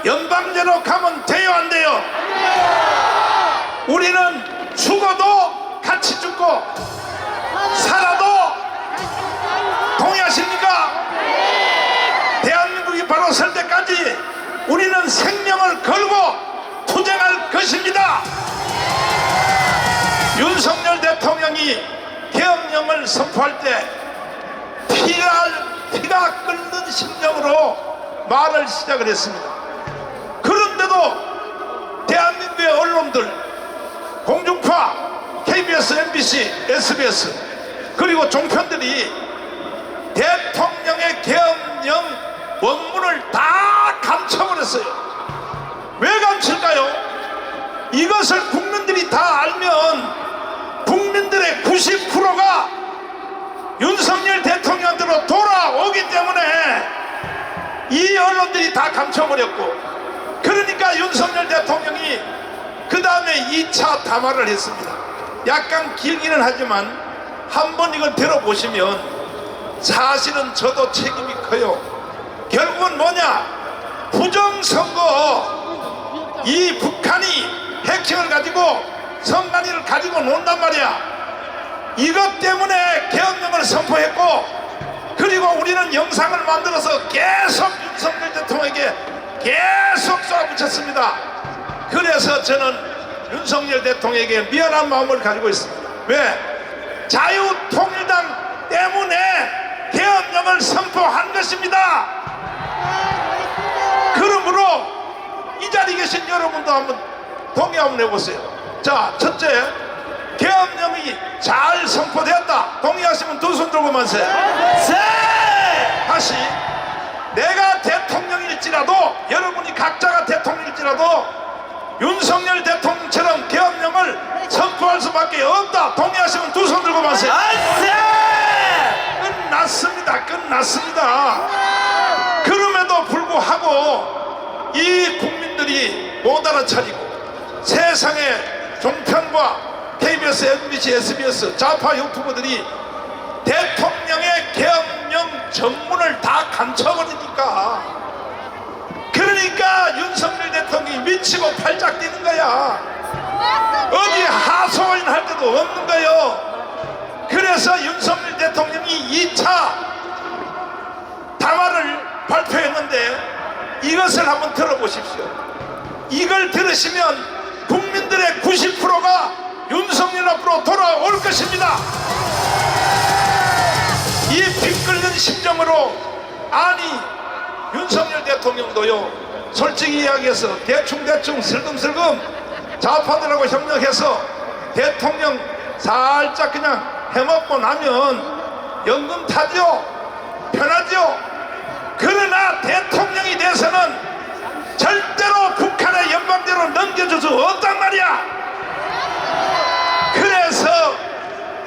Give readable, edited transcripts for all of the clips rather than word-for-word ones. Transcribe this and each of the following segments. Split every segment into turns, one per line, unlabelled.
연방제로 가면 돼요, 안 돼요? 우리는 죽어도 같이 죽고 살아도 동의하십니까? 대한민국이 바로 설 때까지 우리는 생명을 걸고 투쟁할 것입니다. 윤석열 대통령이 계엄령을 선포할 때 피가 끓는 심정으로 말을 시작을 했습니다. 그런데도 대한민국의 언론들, 공중파, KBS, MBC, SBS 그리고 종편들이 대통령의 계엄령 원문을 다 감춰버렸어요. 왜 감출까요? 이것을 국민들이 다 알면 국민들의 90%가 윤석열 대통령한테로 돌아오기 때문에 이 언론들이 다 감춰버렸고, 그러니까 윤석열 대통령이 그 다음에 2차 담화를 했습니다. 약간 길기는 하지만 한번 이걸 들어보시면 사실은 저도 책임이 커요. 결국은 뭐냐, 부정선거, 이 북한이 핵핵을 가지고 선관위를 가지고 논단 말이야. 이것 때문에 계엄령을 선포했고, 그리고 우리는 영상을 만들어서 계속 윤석열 대통령에게 계속 쏘아붙였습니다. 그래서 저는 윤석열 대통령에게 미안한 마음을 가지고 있습니다. 왜? 자유통일당 때문에 계엄령을 선포한 것입니다. 그러므로 이 자리에 계신 여러분도 한번 동의 한번 해보세요. 자, 첫째, 계엄령이 잘 선포되었다. 동의하시면 두 손 들고 만세. 다시, 내가 대통령일지라도, 여러분이 각자가 대통령일지라도 윤석열 대통령처럼 계엄령을 선포할 수밖에 없다. 동의하시면 두 손 들고 만세. 끝났습니다. 끝났습니다. 그럼에도 불구하고 이 국민들이 못 알아차리고 세상의 종편과 KBS, MBC, SBS, 좌파 유튜버들이 대통령의 계엄령 전문을 다 감춰버리니까, 그러니까 윤석열 대통령이 미치고 팔짝 뛰는 거야. 어디 하소연 할 때도 없는 거예요. 그래서 윤석열 대통령이 2차 담화를 발표했는데 이것을 한번 들어보십시오. 이걸 들으시면 국민들의 90%가 윤석열 앞으로 돌아올 것입니다. 이 피 끓는 심정으로, 아니 윤석열 대통령도요, 솔직히 이야기해서 대충 슬금슬금 좌파들하고 협력해서 대통령 살짝 그냥 해먹고 나면 연금 타죠, 편하죠. 그러나 대통령이 돼서는 절대로 북한의 연방대로 넘겨줄 수 없단 말이야. 그래서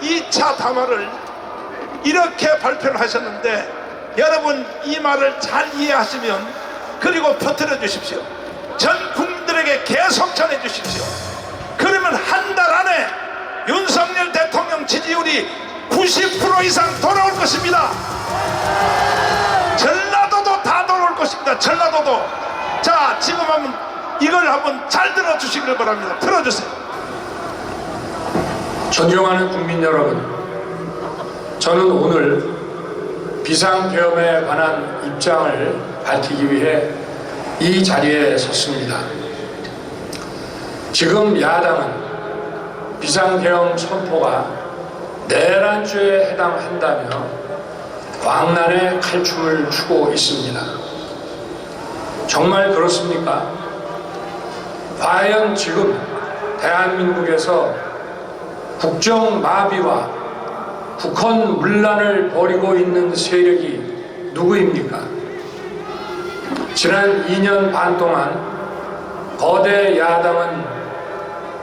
2차 담화를 이렇게 발표를 하셨는데, 여러분 이 말을 잘 이해하시면, 그리고 퍼뜨려 주십시오. 전 국민들에게 계속 전해 주십시오. 그러면 한 달 안에 윤석열 대통령 지지율이 90% 이상 돌아올 것입니다. 전라도도 다 돌아올 것입니다. 전라도도. 자, 지금 한번 이걸 한번 잘 들어주시길 바랍니다. 들어주세요.
존경하는 국민 여러분, 저는 오늘 비상계엄에 관한 입장을 밝히기 위해 이 자리에 섰습니다. 지금 야당은 비상계엄 선포가 내란죄에 해당한다며 광란의 칼춤을 추고 있습니다. 정말 그렇습니까? 과연 지금 대한민국에서 국정마비와 국헌 문란을 벌이고 있는 세력이 누구입니까? 지난 2년 반 동안 거대 야당은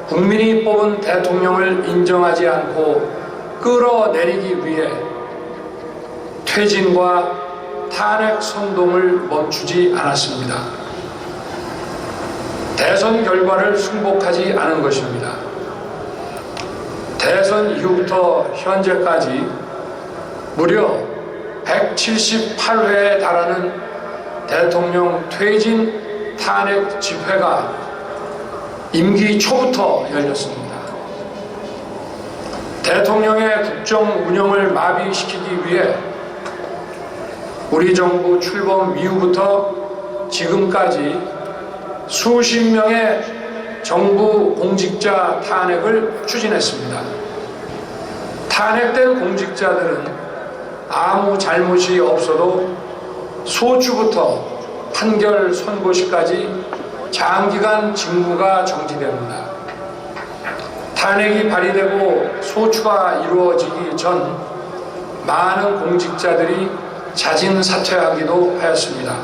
국민이 뽑은 대통령을 인정하지 않고 끌어내리기 위해 퇴진과 탄핵 선동을 멈추지 않았습니다. 대선 결과를 승복하지 않은 것입니다. 대선 이후부터 현재까지 무려 178회에 달하는 대통령 퇴진 탄핵 집회가 임기 초부터 열렸습니다. 대통령의 국정 운영을 마비시키기 위해 우리 정부 출범 이후부터 지금까지 수십 명의 정부 공직자 탄핵을 추진했습니다. 탄핵된 공직자들은 아무 잘못이 없어도 소추부터 판결 선고시까지 장기간 직무가 정지됩니다. 탄핵이 발의되고 소추가 이루어지기 전 많은 공직자들이 자진 사퇴하기도 하였습니다.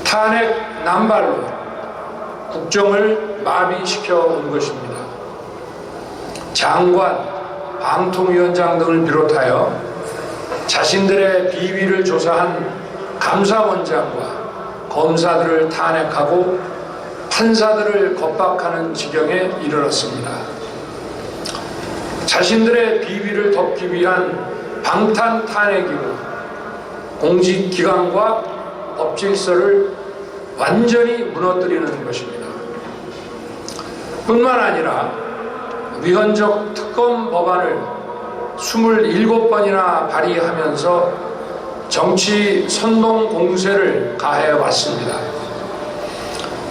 탄핵 남발로 국정을 마비시켜 온 것입니다. 장관, 방통위원장 등을 비롯하여 자신들의 비위를 조사한 감사원장과 검사들을 탄핵하고 판사들을 겁박하는 지경에 이르렀습니다. 자신들의 비위를 덮기 위한 방탄 탄핵이고 공직기관과 법질서를 완전히 무너뜨리는 것입니다. 뿐만 아니라 위헌적 특검 법안을 27번이나 발의하면서 정치 선동 공세를 가해 왔습니다.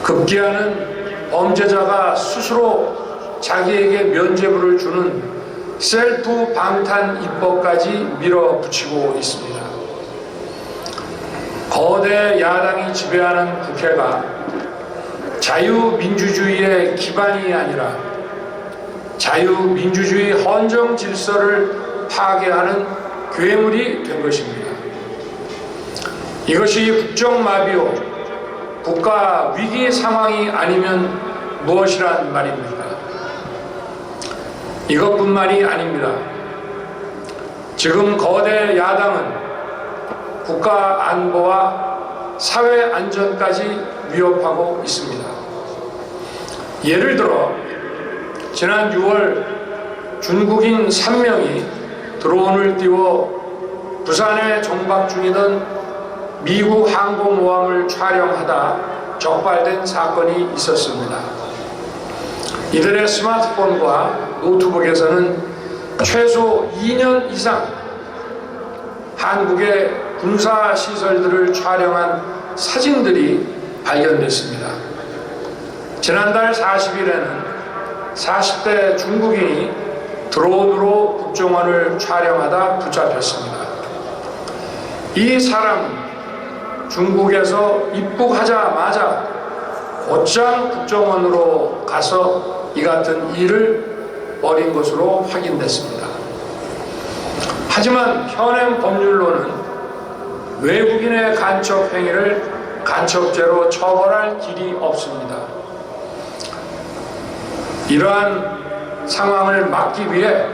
급기야는 범죄자가 스스로 자기에게 면죄부를 주는 셀프 방탄 입법까지 밀어붙이고 있습니다. 거대 야당이 지배하는 국회가 자유민주주의의 기반이 아니라 자유민주주의 헌정 질서를 파괴하는 괴물이 된 것입니다. 이것이 국정마비요 국가 위기 상황이 아니면 무엇이란 말입니까? 이것뿐만이 아닙니다. 지금 거대 야당은 국가 안보와 사회 안전까지 위협하고 있습니다. 예를 들어 지난 6월 중국인 3명이 드론을 띄워 부산에 정박 중이던 미국 항공모함을 촬영하다 적발된 사건이 있었습니다. 이들의 스마트폰과 노트북에서는 최소 2년 이상 한국의 군사시설들을 촬영한 사진들이 발견됐습니다. 지난달 40일에는 40대 중국인이 드론으로 국정원을 촬영하다 붙잡혔습니다. 이 사람은 중국에서 입국하자마자 곧장 국정원으로 가서 이 같은 일을 벌인 것으로 확인됐습니다. 하지만 현행 법률로는 외국인의 간첩 행위를 간첩죄로 처벌할 길이 없습니다. 이러한 상황을 막기 위해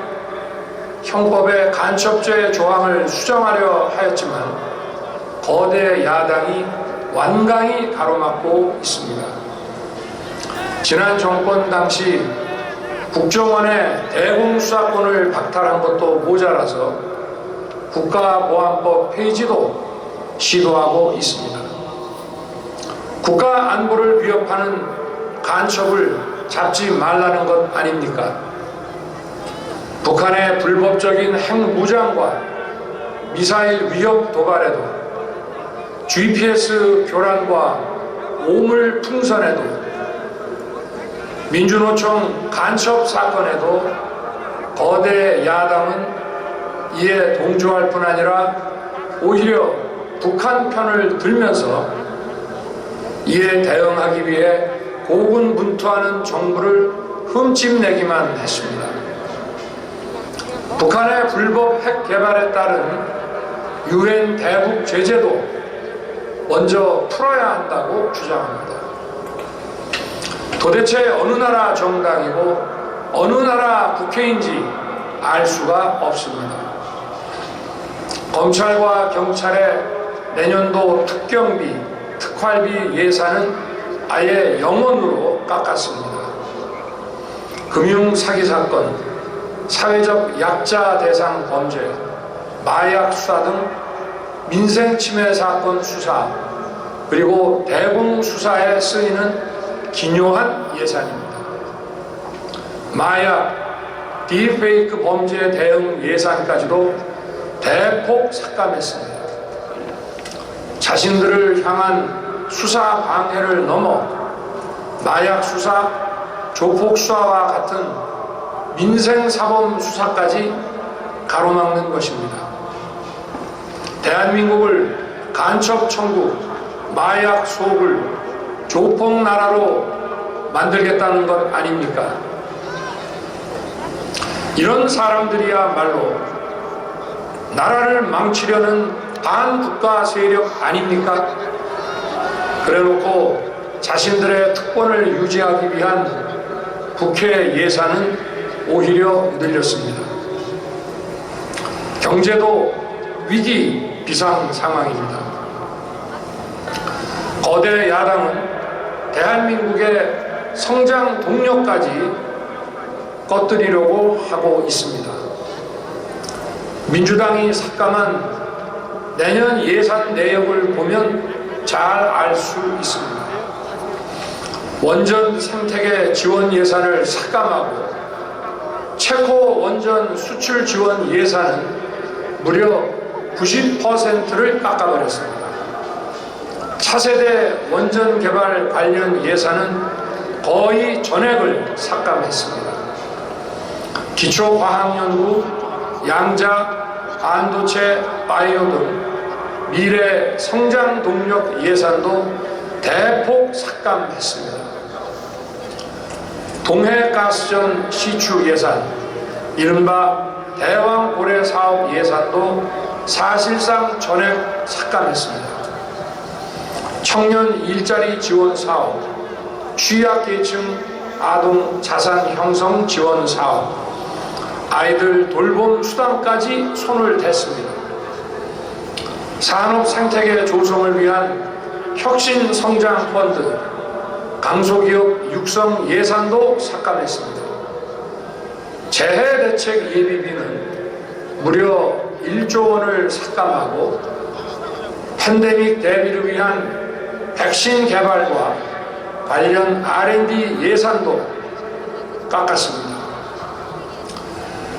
형법의 간첩죄 조항을 수정하려 하였지만 거대 야당이 완강히 가로막고 있습니다. 지난 정권 당시 국정원의 대공수사권을 박탈한 것도 모자라서 국가보안법 폐지도 시도하고 있습니다. 국가 안보를 위협하는 간첩을 잡지 말라는 것 아닙니까? 북한의 불법적인 핵무장과 미사일 위협 도발에도 GPS 교란과 오물 풍선에도 민주노총 간첩 사건에도 거대 야당은 이에 동조할 뿐 아니라 오히려 북한 편을 들면서 이에 대응하기 위해 고군분투하는 정부를 흠집내기만 했습니다. 북한의 불법 핵 개발에 따른 유엔 대북 제재도 먼저 풀어야 한다고 주장합니다. 도대체 어느 나라 정당이고 어느 나라 국회인지 알 수가 없습니다. 검찰과 경찰의 내년도 특경비, 특활비 예산은 아예 0원으로 깎았습니다. 금융사기 사건, 사회적 약자 대상 범죄, 마약 수사 등 민생침해 사건 수사, 그리고 대공수사에 쓰이는 기묘한 예산입니다. 마약, 딥페이크 범죄 대응 예산까지도 대폭 삭감했습니다. 자신들을 향한 수사 방해를 넘어 마약 수사, 조폭 수사와 같은 민생사범 수사까지 가로막는 것입니다. 대한민국을 간첩천국, 마약 소굴, 조폭 나라로 만들겠다는 것 아닙니까? 이런 사람들이야말로 나라를 망치려는 반국가 세력 아닙니까? 그래놓고 자신들의 특권을 유지하기 위한 국회 예산은 오히려 늘렸습니다. 경제도 위기 비상 상황입니다. 거대 야당은 대한민국의 성장 동력까지 꺼뜨리려고 하고 있습니다. 민주당이 삭감한 내년 예산 내역을 보면 잘 알 수 있습니다. 원전 생태계 지원 예산을 삭감하고 체코 원전 수출 지원 예산은 무려 90%를 깎아버렸습니다. 차세대 원전 개발 관련 예산은 거의 전액을 삭감했습니다. 기초과학연구, 양자, 반도체, 바이오 등 미래 성장 동력 예산도 대폭 삭감했습니다. 동해가스전 시추 예산, 이른바 대왕고래 사업 예산도 사실상 전액 삭감했습니다. 청년 일자리 지원 사업, 취약계층 아동 자산 형성 지원 사업, 아이들 돌봄 수당까지 손을 댔습니다. 산업 생태계 조성을 위한 혁신 성장 펀드, 강소기업 육성 예산도 삭감했습니다. 재해 대책 예비비는 무려 1조 원을 삭감하고 팬데믹 대비를 위한 백신 개발과 관련 R&D 예산도 깎았습니다.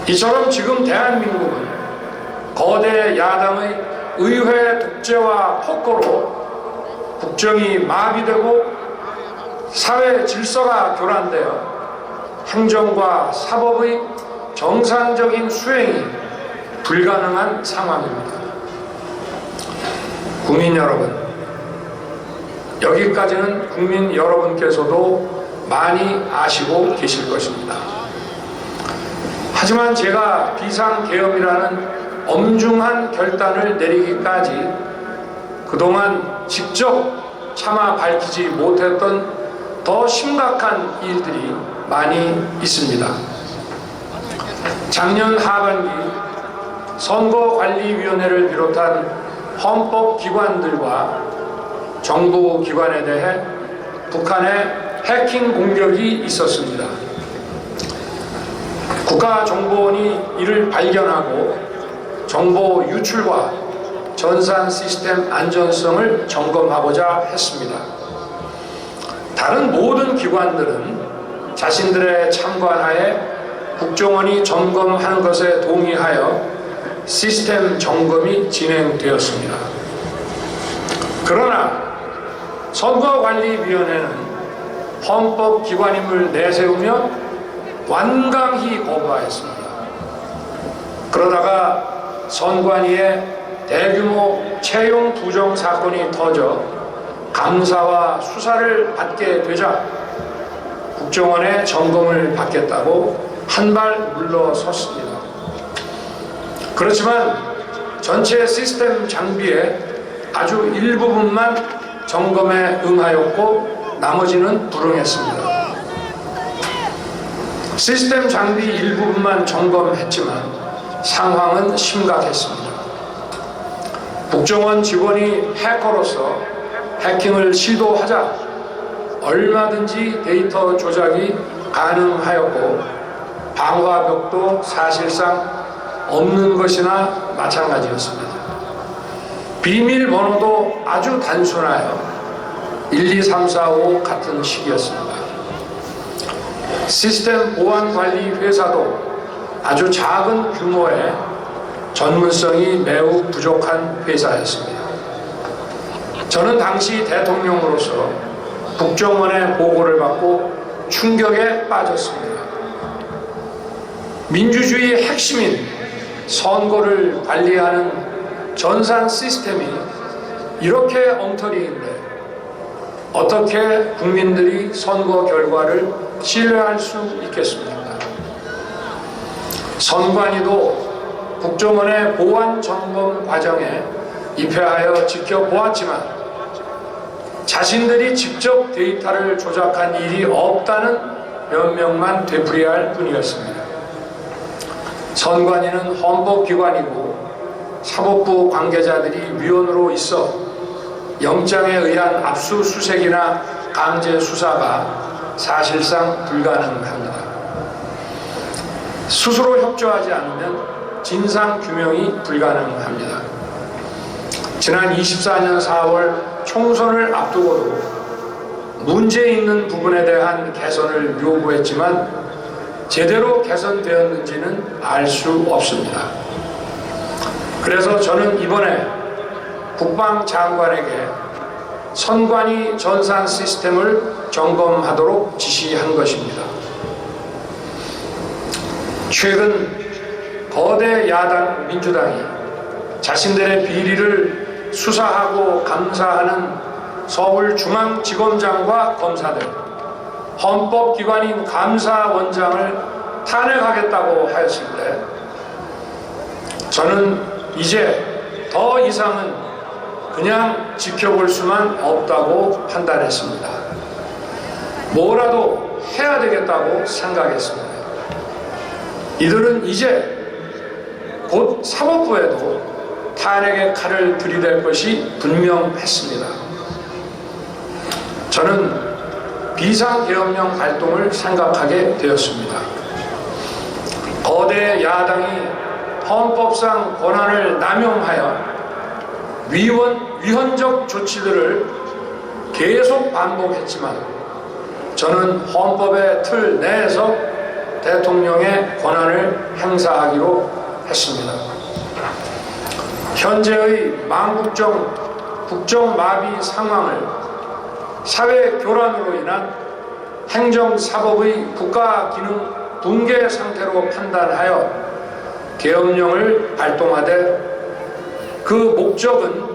이처럼 지금 대한민국은 거대 야당의 의회 독재와 폭거로 국정이 마비되고 사회 질서가 교란되어 행정과 사법의 정상적인 수행이 불가능한 상황입니다. 국민 여러분, 여기까지는 국민 여러분께서도 많이 아시고 계실 것입니다. 하지만 제가 비상계엄이라는 엄중한 결단을 내리기까지 그동안 직접 차마 밝히지 못했던 더 심각한 일들이 많이 있습니다. 작년 하반기 선거관리위원회를 비롯한 헌법기관들과 정부기관에 대해 북한의 해킹 공격이 있었습니다. 국가정보원이 이를 발견하고 정보 유출과 전산 시스템 안전성을 점검하고자 했습니다. 다른 모든 기관들은 자신들의 참관하에 국정원이 점검하는 것에 동의하여 시스템 점검이 진행되었습니다. 그러나 선거관리위원회는 헌법기관임을 내세우며 완강히 거부하였습니다. 그러다가 선관위에 대규모 채용 부정 사건이 터져 감사와 수사를 받게 되자 국정원의 점검을 받겠다고 한 발 물러섰습니다. 그렇지만 전체 시스템 장비의 아주 일부분만 점검에 응하였고 나머지는 불응했습니다. 시스템 장비 일부분만 점검했지만 상황은 심각했습니다. 국정원 직원이 해커로서 해킹을 시도하자 얼마든지 데이터 조작이 가능하였고 방화벽도 사실상 없는 것이나 마찬가지였습니다. 비밀번호도 아주 단순하여 1, 2, 3, 4, 5 같은 시기였습니다. 시스템 보안 관리 회사도 아주 작은 규모의 전문성이 매우 부족한 회사였습니다. 저는 당시 대통령으로서 국정원의 보고를 받고 충격에 빠졌습니다. 민주주의의 핵심인 선거를 관리하는 전산 시스템이 이렇게 엉터리인데 어떻게 국민들이 선거 결과를 신뢰할 수 있겠습니까? 선관위도 국정원의 보안 점검 과정에 입회하여 지켜보았지만 자신들이 직접 데이터를 조작한 일이 없다는 변명만 되풀이할 뿐이었습니다. 선관위는 헌법기관이고 사법부 관계자들이 위원으로 있어 영장에 의한 압수수색이나 강제 수사가 사실상 불가능합니다. 스스로 협조하지 않으면 진상규명이 불가능합니다. 지난 24년 4월 총선을 앞두고도 문제 있는 부분에 대한 개선을 요구했지만 제대로 개선되었는지는 알 수 없습니다. 그래서 저는 이번에 국방장관에게 선관위 전산 시스템을 점검하도록 지시한 것입니다. 최근 거대 야당 민주당이 자신들의 비리를 수사하고 감사하는 서울중앙지검장과 검사들, 헌법기관인 감사원장을 탄핵하겠다고 하였을 때 저는 이제 더 이상은 그냥 지켜볼 수만 없다고 판단했습니다. 뭐라도 해야 되겠다고 생각했습니다. 이들은 이제 곧 사법부에도 탄핵의 칼을 들이댈 것이 분명했습니다. 저는 비상계엄령 활동을 생각하게 되었습니다. 거대 야당이 헌법상 권한을 남용하여 위헌적 조치들을 계속 반복했지만 저는 헌법의 틀 내에서 대통령의 권한을 행사하기로 했습니다. 현재의 망국정 국정마비 상황을 사회교란으로 인한 행정사법의 국가기능 붕괴 상태로 판단하여 계엄령을 발동하되 그 목적은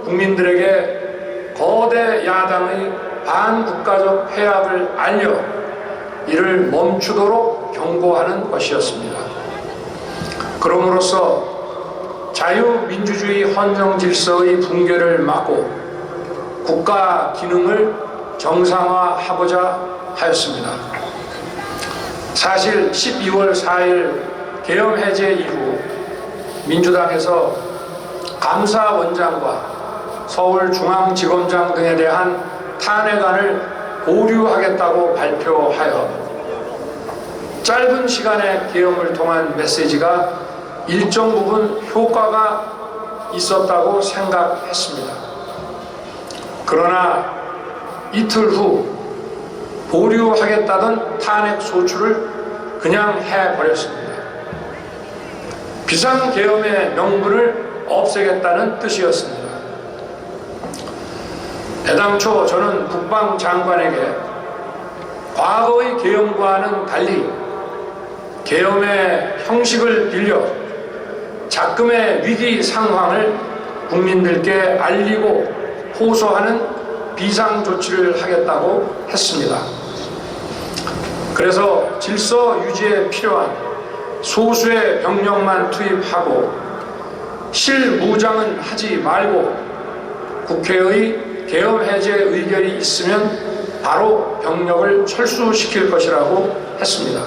국민들에게 거대 야당의 반국가적 해악을 알려 이를 멈추도록 경고하는 것이었습니다. 그럼으로써 자유민주주의 헌정질서의 붕괴를 막고 국가 기능을 정상화하고자 하였습니다. 사실 12월 4일 계엄 해제 이후 민주당에서 감사원장과 서울중앙지검장 등에 대한 탄핵안을 보류하겠다고 발표하여 짧은 시간의 계엄을 통한 메시지가 일정 부분 효과가 있었다고 생각했습니다. 그러나 이틀 후 보류하겠다던 탄핵 소추를 그냥 해버렸습니다. 비상계엄의 명분을 없애겠다는 뜻이었습니다. 애당초 저는 국방장관에게 과거의 계엄과는 달리 계엄의 형식을 빌려 작금의 위기 상황을 국민들께 알리고 호소하는 비상조치를 하겠다고 했습니다. 그래서 질서 유지에 필요한 소수의 병력만 투입하고 실무장은 하지 말고 국회의 계엄 해제 의결이 있으면 바로 병력을 철수시킬 것이라고 했습니다.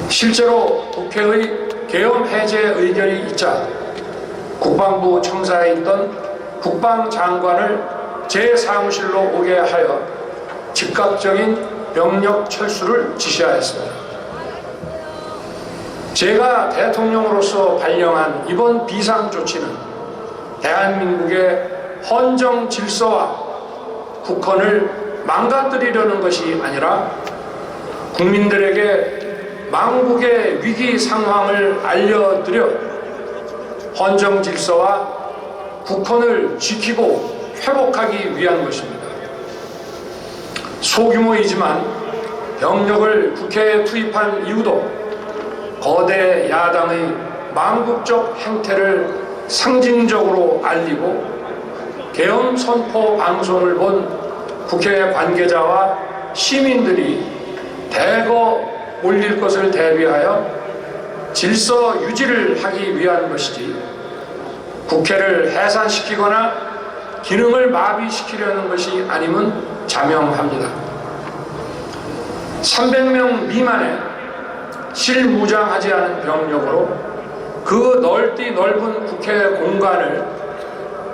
실제로 국회의 계엄 해제 의결이 있자 국방부 청사에 있던 국방장관을 제 사무실로 오게 하여 즉각적인 병력 철수를 지시하였습니다. 제가 대통령으로서 발령한 이번 비상조치는 대한민국의 헌정 질서와 국헌을 망가뜨리려는 것이 아니라 국민들에게 망국의 위기 상황을 알려드려 헌정 질서와 국헌을 지키고 회복하기 위한 것입니다. 소규모이지만 병력을 국회에 투입한 이유도 거대 야당의 망국적 행태를 상징적으로 알리고 계엄 선포 방송을 본 국회 관계자와 시민들이 대거 몰릴 것을 대비하여 질서 유지를 하기 위한 것이지 국회를 해산시키거나 기능을 마비시키려는 것이 아님은 자명합니다. 300명 미만의 실무장하지 않은 병력으로 그 넓은 국회 공간을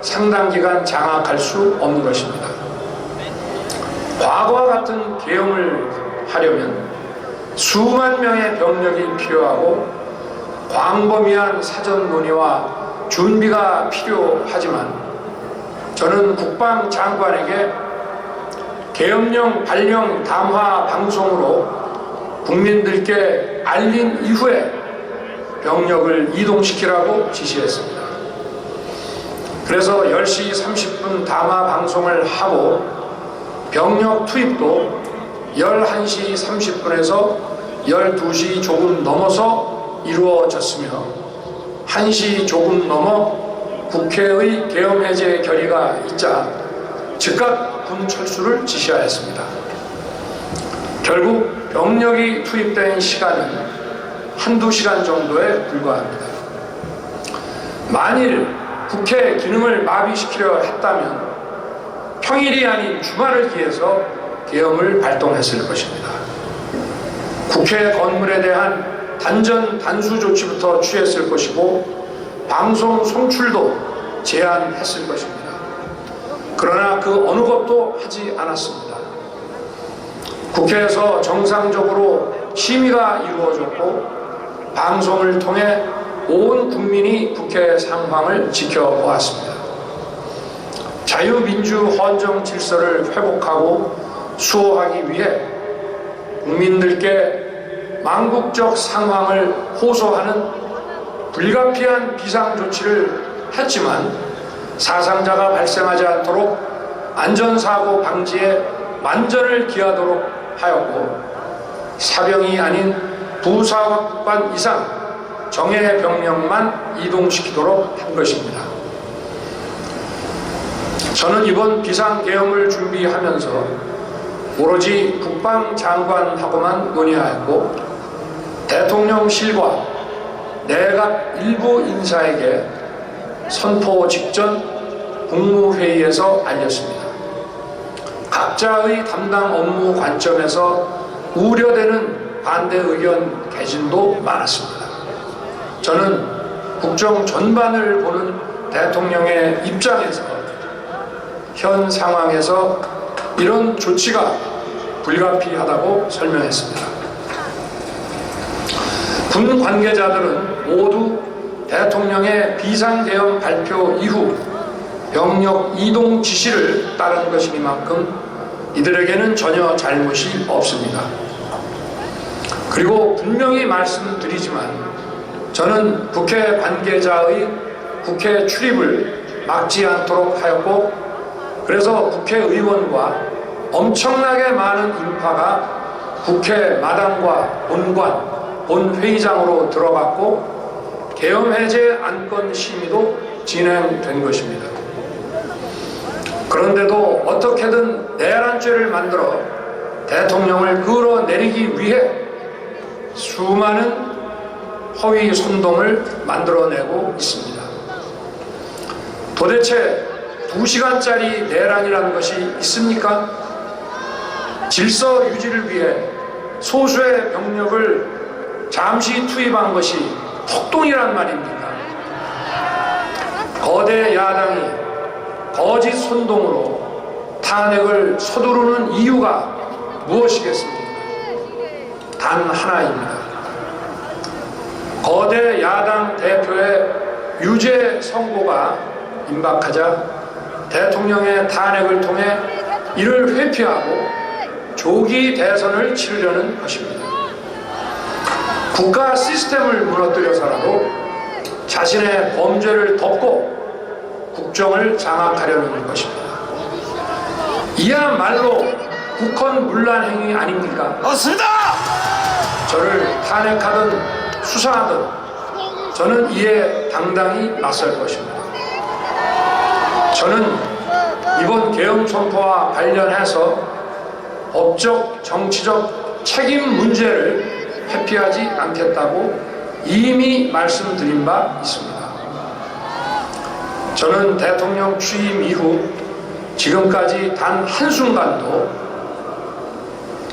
상당 기간 장악할 수 없는 것입니다. 과거와 같은 계엄을 하려면 수만 명의 병력이 필요하고 광범위한 사전 논의와 준비가 필요하지만 저는 국방장관에게 계엄령 발령 담화 방송으로 국민들께 알린 이후에 병력을 이동시키라고 지시했습니다. 그래서 10시 30분 담화 방송을 하고 병력 투입도 11시 30분에서 12시 조금 넘어서 이루어졌으며 1시 조금 넘어 국회의 계엄 해제 결의가 있자 즉각 군 철수를 지시하였습니다. 결국 병력이 투입된 시간은 한두 시간 정도에 불과합니다. 만일 국회 기능을 마비시키려 했다면 평일이 아닌 주말을 기해서 계엄을 발동했을 것입니다. 국회 건물에 대한 단전 단수 조치부터 취했을 것이고 방송 송출도 제한했을 것입니다. 그러나 그 어느 것도 하지 않았습니다. 국회에서 정상적으로 심의가 이루어졌고 방송을 통해 온 국민이 국회 상황을 지켜보았습니다. 자유민주 헌정 질서를 회복하고 수호하기 위해 국민들께 망국적 상황을 호소하는 불가피한 비상조치를 했지만 사상자가 발생하지 않도록 안전사고 방지에 만전을 기하도록 하였고 사병이 아닌 부사관 이상 정예 병력만 이동시키도록 한 것입니다. 저는 이번 비상계엄을 준비하면서 오로지 국방장관하고만 논의하였고 대통령실과 내각 일부 인사에게 선포 직전 국무회의에서 알렸습니다. 각자의 담당 업무 관점에서 우려되는 반대 의견 개진도 많았습니다. 저는 국정 전반을 보는 대통령의 입장에서 현 상황에서 이런 조치가 불가피하다고 설명했습니다. 군 관계자들은 모두 대통령의 비상계엄 발표 이후 병력 이동 지시를 따른 것이니만큼 이들에게는 전혀 잘못이 없습니다. 그리고 분명히 말씀드리지만 저는 국회 관계자의 국회 출입을 막지 않도록 하였고 그래서 국회의원과 엄청나게 많은 인파가 국회 마당과 본관, 본회의장으로 들어갔고 계엄 해제 안건 심의도 진행된 것입니다. 그런데도 어떻게든 내란죄를 만들어 대통령을 끌어내리기 위해 수많은 허위 선동을 만들어내고 있습니다. 도대체 2시간짜리 내란이라는 것이 있습니까? 질서 유지를 위해 소수의 병력을 잠시 투입한 것이 폭동이란 말입니까? 거대 야당이 거짓 선동으로 탄핵을 서두르는 이유가 무엇이겠습니까? 단 하나입니다. 거대 야당 대표의 유죄 선고가 임박하자 대통령의 탄핵을 통해 이를 회피하고 조기 대선을 치르려는 것입니다. 국가 시스템을 무너뜨려서라도 자신의 범죄를 덮고 국정을 장악하려는 것입니다. 이야말로 국헌문란 행위 아닙니까?
맞습니다.
저를 탄핵하든 수사하든 저는 이에 당당히 맞설 것입니다. 저는 이번 계엄 선포와 관련해서 법적, 정치적 책임 문제를 회피하지 않겠다고 이미 말씀드린 바 있습니다. 저는 대통령 취임 이후 지금까지 단 한순간도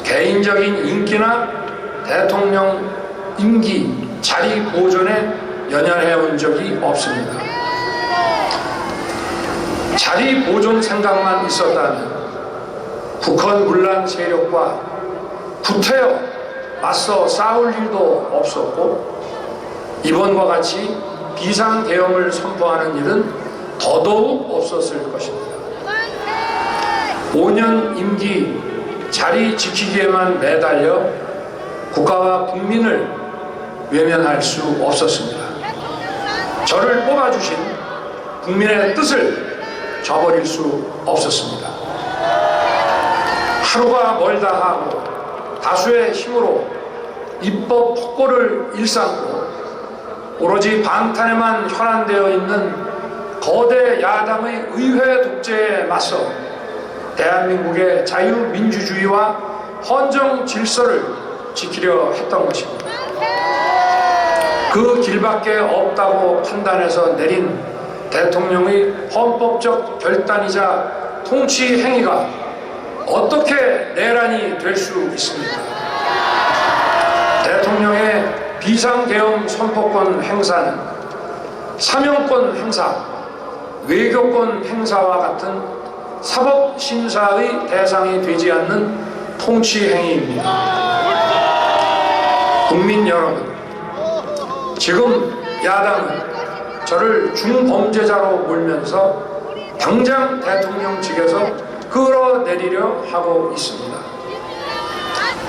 개인적인 인기나 대통령 임기 자리 보존에 연연해 온 적이 없습니다. 자리 보존 생각만 있었다면 국헌문란 세력과 구태여 맞서 싸울 일도 없었고 이번과 같이 비상계엄을 선포하는 일은 더더욱 없었을 것입니다. 5년 임기 자리 지키기에만 매달려 국가와 국민을 외면할 수 없었습니다. 저를 뽑아주신 국민의 뜻을 저버릴 수 없었습니다. 하루가 멀다 하고 다수의 힘으로 입법 폭고를 일삼고 오로지 방탄에만 혈안되어 있는 거대 야당의 의회 독재에 맞서 대한민국의 자유민주주의와 헌정 질서를 지키려 했던 것입니다. 그 길밖에 없다고 판단해서 내린 대통령의 헌법적 결단이자 통치 행위가 어떻게 내란이 될 수 있습니까? 대통령의 비상계엄 선포권 행사는 사명권 행사, 외교권 행사와 같은 사법심사의 대상이 되지 않는 통치 행위입니다. 국민 여러분, 지금 야당은 저를 중범죄자로 몰면서 당장 대통령직에서 끌어내리려 하고 있습니다.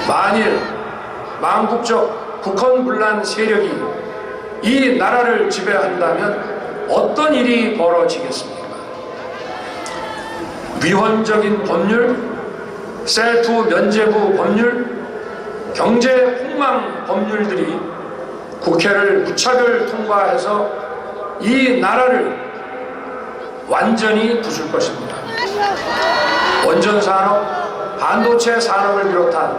만일 망국적 국헌문란 세력이 이 나라를 지배한다면 어떤 일이 벌어지겠습니까? 위헌적인 법률, 셀프 면죄부 법률, 경제 폭망 법률들이 국회를 무차별 통과해서 이 나라를 완전히 부술 것입니다. 원전산업, 반도체 산업을 비롯한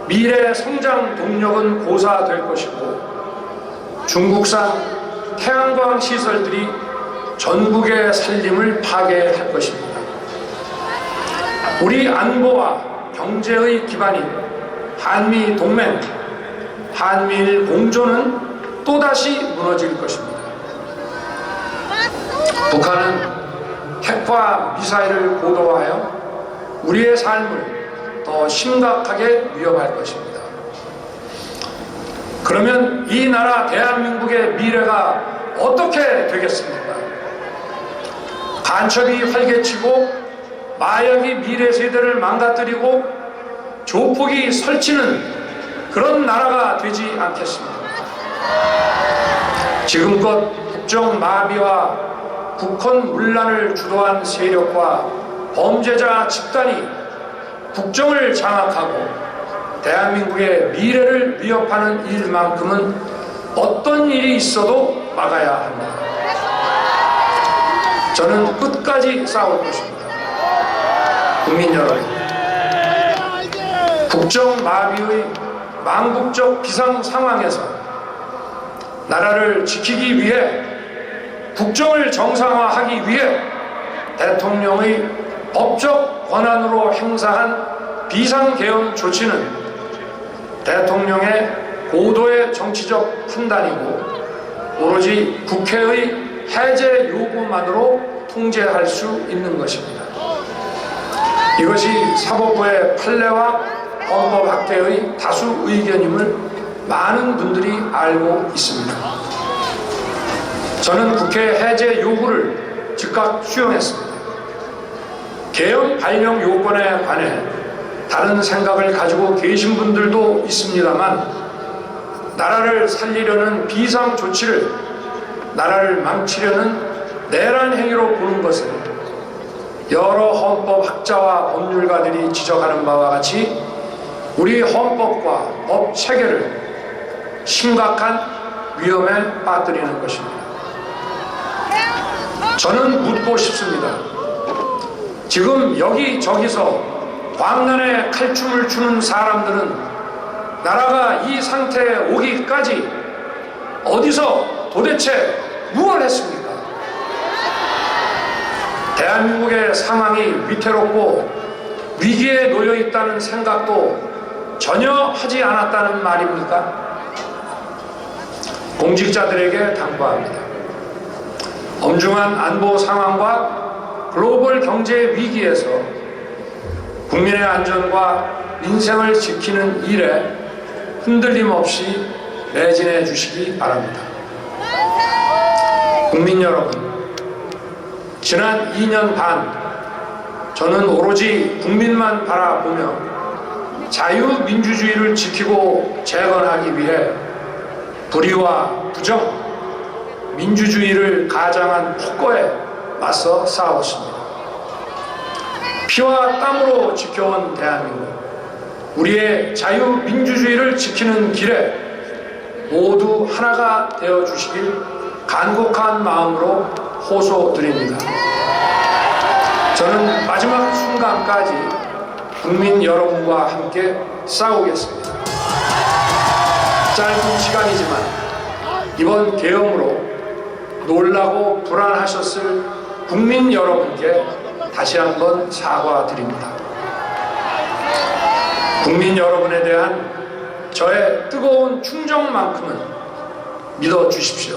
미래 성장 동력은 고사될 것이고 중국산 태양광 시설들이 전국의 살림을 파괴할 것입니다. 우리 안보와 경제의 기반인 한미 동맹, 한미일 공조는 또다시 무너질 것입니다. 북한은 핵과 미사일을 고도화하여 우리의 삶을 더 심각하게 위협할 것입니다. 그러면 이 나라 대한민국의 미래가 어떻게 되겠습니까? 간첩이 활개치고 마약이 미래 세대를 망가뜨리고 조폭이 설치는 그런 나라가 되지 않겠습니까? 지금껏 국정마비와 국헌문란을 주도한 세력과 범죄자 집단이 국정을 장악하고 대한민국의 미래를 위협하는 일만큼은 어떤 일이 있어도 막아야 합니다. 저는 끝까지 싸울 것입니다. 국민 여러분, 국정마비의 망국적 비상 상황에서 나라를 지키기 위해 국정을 정상화하기 위해 대통령의 법적 권한으로 행사한 비상계엄 조치는 대통령의 고도의 정치적 판단이고 오로지 국회의 해제 요구만으로 통제할 수 있는 것입니다. 이것이 사법부의 판례와 헌법학계의 다수 의견임을 많은 분들이 알고 있습니다. 저는 국회 해제 요구를 즉각 수용했습니다. 계엄 발령 요건에 관해 다른 생각을 가지고 계신 분들도 있습니다만, 나라를 살리려는 비상 조치를 나라를 망치려는 내란 행위로 보는 것은 여러 헌법학자와 법률가들이 지적하는 바와 같이 우리 헌법과 법 체계를 심각한 위험에 빠뜨리는 것입니다. 저는 묻고 싶습니다. 지금 여기저기서 광란에 칼춤을 추는 사람들은 나라가 이 상태에 오기까지 어디서 도대체 무엇을 했습니까? 대한민국의 상황이 위태롭고 위기에 놓여 있다는 생각도 전혀 하지 않았다는 말입니까? 공직자들에게 당부합니다. 엄중한 안보 상황과 글로벌 경제 위기에서 국민의 안전과 민생을 지키는 일에 흔들림 없이 매진해 주시기 바랍니다. 국민 여러분, 지난 2년 반 저는 오로지 국민만 바라보며 자유민주주의를 지키고 재건하기 위해 불의와 부정, 민주주의를 가장한 폭거에 맞서 싸웠습니다. 피와 땀으로 지켜온 대한민국, 우리의 자유민주주의를 지키는 길에 모두 하나가 되어주시길 간곡한 마음으로 호소드립니다. 저는 마지막 순간까지 국민 여러분과 함께 싸우겠습니다. 짧은 시간이지만 이번 계엄으로 놀라고 불안하셨을 국민 여러분께 다시 한번 사과드립니다. 국민 여러분에 대한 저의 뜨거운 충정만큼은 믿어주십시오.